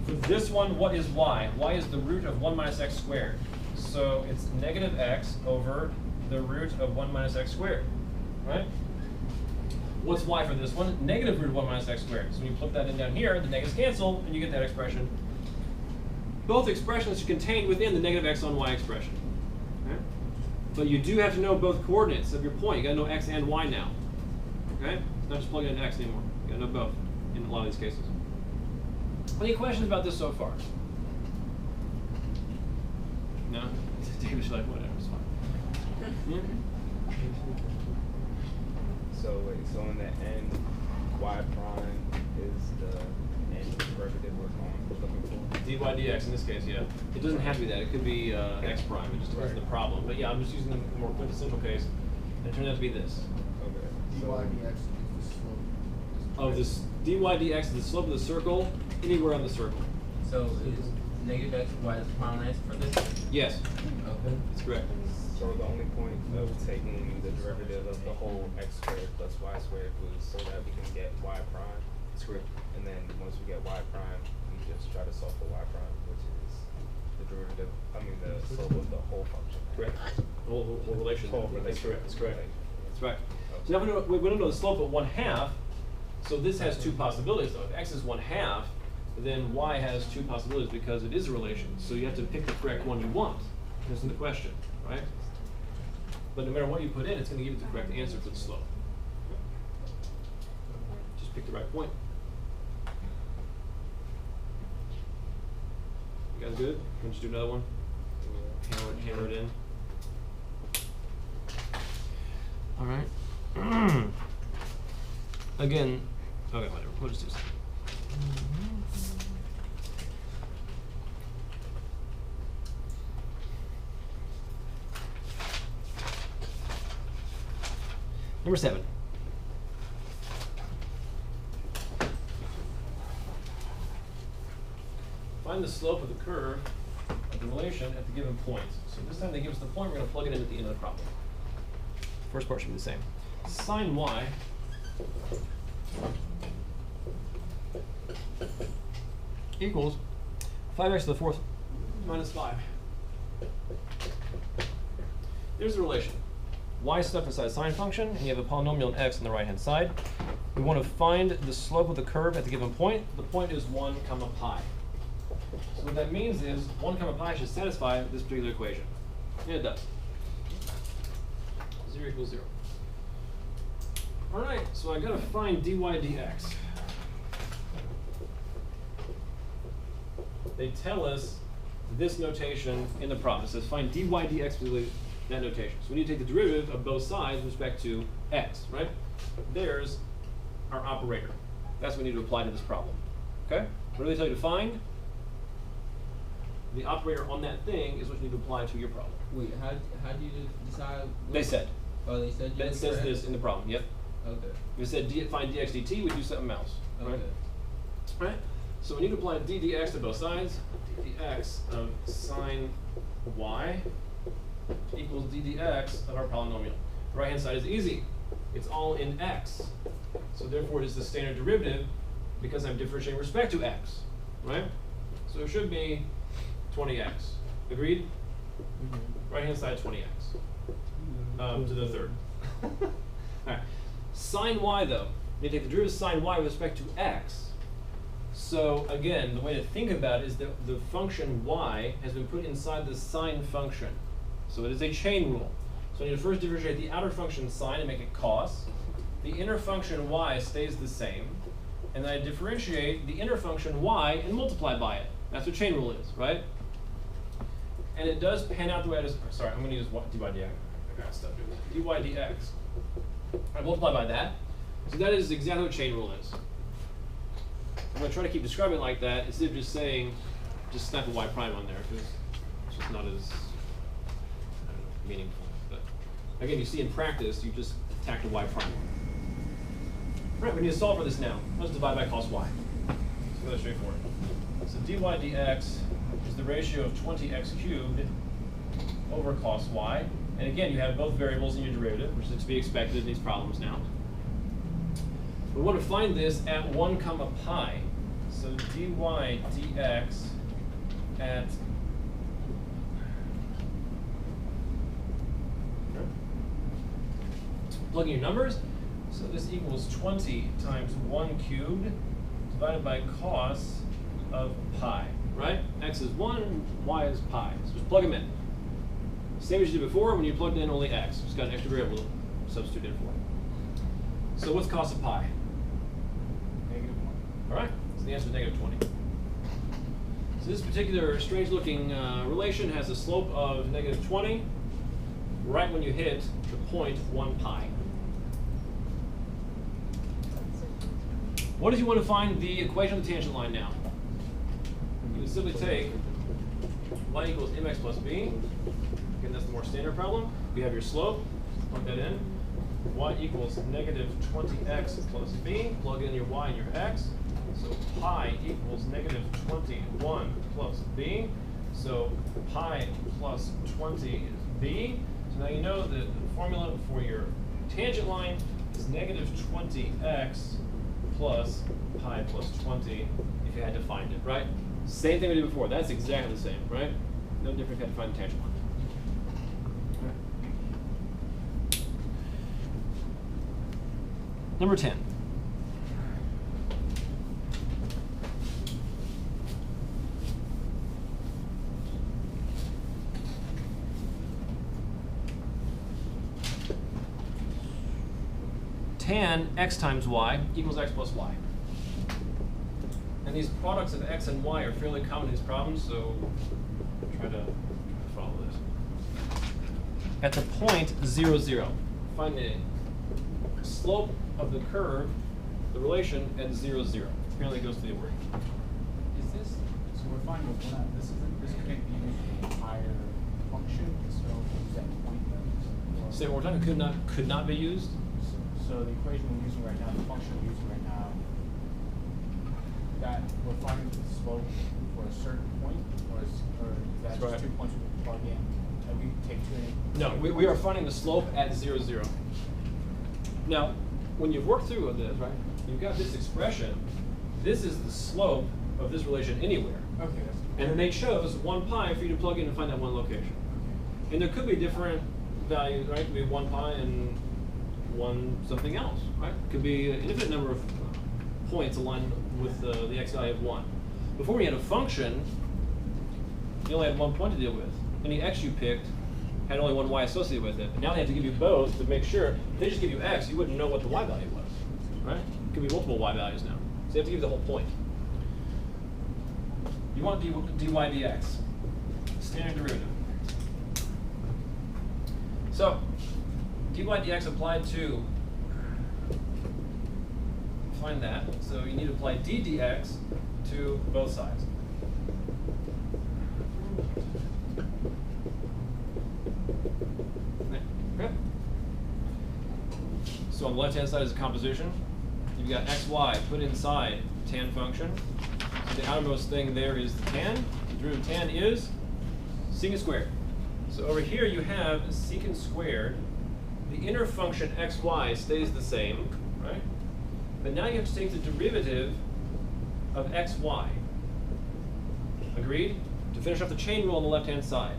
For this one, what is y? Y is the root of 1 minus x squared. So it's negative x over the root of 1 minus x squared, right? What's y for this one? Negative root of 1 minus x squared. So when you put that in down here, the negatives cancel, and you get that expression. Both expressions are contained within the negative x on y expression. Okay? But you do have to know both coordinates of your point. You got to know x and y now. Okay? It's not just plugging in x anymore. You got to know both in a lot of these cases. Any questions about this so far? No? David's like, whatever, it's fine. So wait, so in the end, y prime is the end derivative we're looking for? dy dx in this case, yeah. It doesn't have to be that. It could be x prime. It just depends on the problem. But yeah, I'm just using the more quintessential case. And it turns out to be this. Okay. dy dx is the slope. Of this dy dx is the slope of the circle anywhere on the circle. So is negative x y the prime answer for this? Yes, Okay. that's correct. So the only point of taking the derivative of the whole x squared plus y squared was so that we can get y prime. That's correct. And then once we get y prime, we just try to solve for y prime, which is the derivative, the slope of the whole function. Correct. Whole relation. Whole That's relation. correct. That's correct. Relation. That's right. So now we don't know the slope of 1/2. So this has two possibilities though. If x is 1/2, then y has two possibilities because it is a relation. So you have to pick the correct one you want. This is the question, right? But no matter what you put in, it's going to give you the correct answer for the slope. Just pick the right point. You guys good? Can we just do another one? Hammer it in. All right. Again, okay, whatever. We'll just do something. Number 7. Find the slope of the curve of the relation at the given point. So this time they give us the point, we're going to plug it in at the end of the problem. First part should be the same. Sine y equals 5x to the 4th minus 5. There's the relation. Y is stuck inside a sine function, and you have a polynomial in x on the right-hand side. We want to find the slope of the curve at the given point. The point is 1 comma pi. So what that means is 1 comma pi should satisfy this particular equation. Yeah, it does. 0 equals 0. All right, so I got to find dy dx. They tell us this notation in the problem. It says find dy dx with that notation. So we need to take the derivative of both sides with respect to x, right? There's our operator. That's what we need to apply to this problem. Okay? What do they tell you to find? The operator on that thing is what you need to apply to your problem. Wait, how do you decide? They said. Oh, they said. That says this in the problem. Yep. Okay. If it said find dx dt, we do something else. Right? Okay. Right? So we need to apply d dx to both sides. D dx of sine y equals d dx of our polynomial. The right hand side is easy. It's all in x. So therefore it is the standard derivative because I'm differentiating with respect to x. Right? So it should be 20x. Agreed? Mm-hmm. Right hand side 20x. To the third. Alright. Sine y though. You take the derivative of sine y with respect to x. So again, the way to think about it is that the function y has been put inside the sine function. So it is a chain rule. So I need to first differentiate the outer function sine and make it cos. The inner function y stays the same. And then I differentiate the inner function y and multiply by it. That's what chain rule is, right? And it does pan out the way I just, sorry, I'm going to use dy dx. I got stuff dy dx. I multiply by that. So that is exactly what chain rule is. I'm going to try to keep describing it like that instead of just saying, just snap a y prime on there, because it's just not as meaningful. But again, you see in practice, you just attack the y prime. All right, we need to solve for this now. Let's divide by cos y. It's really straightforward. So dy dx is the ratio of 20x cubed over cos y. And again, you have both variables in your derivative, which is to be expected in these problems now. We want to find this at 1 comma pi. So dy dx at plug in your numbers. So this equals 20 times 1 cubed divided by cos of pi, right? X is 1, y is pi. So just plug them in. Same as you did before when you plugged in only x. Just got an extra variable to substitute in for. So what's cos of pi? -1. All right, so the answer is -20. So this particular strange looking relation has a slope of -20 right when you hit the point 1 pi. What if you want to find the equation of the tangent line now? You can simply take y equals mx plus b. Again, that's the more standard problem. You have your slope, plug that in. Y equals -20x plus b. Plug in your y and your x. So pi equals -21 plus b. So pi plus 20 is b. So now you know that the formula for your tangent line is -20x plus pi plus 20 if you had to find it, right? Same thing we did before. That's exactly the same, right? No different if you had to find the tangent line. Number 10. Tan x times y equals x plus y. And these products of x and y are fairly common in these problems, so try to follow this. At the point 0, 0, find the slope of the curve, the relation at 0, 0. Apparently it goes to the word. Is this, so we're finding that this can't be used for a higher function, so is that point then? Or- Say it one more time, could not be used? So the equation we're using right now, the function we're using right now, that we're finding the slope for a certain point, or is that That's just right. 2 points we plug in, and we take two? No, we are finding the slope at 0, 0. Now, when you've worked through this, right, you've got this expression. This is the slope of this relation anywhere. Okay, that's. And then they chose 1 pi for you to plug in and find that one location. Okay. And there could be different values, right? It could be 1 pi and 1 something else, right? It could be an infinite number of points aligned with the x value of 1. Before we had a function, you only had 1 point to deal with. Any x you picked had only 1 y associated with it. But now they have to give you both to make sure. If they just give you x, you wouldn't know what the y value was, right? It could be multiple y values now. So you have to give the whole point. You want dy dx, standard derivative. So, dy dx applied to, find that. So you need to apply d dx to both sides. Okay. So on the left-hand side is a composition. You've got xy put inside tan function. So the outermost thing there is the tan. The derivative of tan is secant squared. So over here you have secant squared. The inner function xy stays the same, right? But now you have to take the derivative of xy. Agreed? To finish off the chain rule on the left-hand side.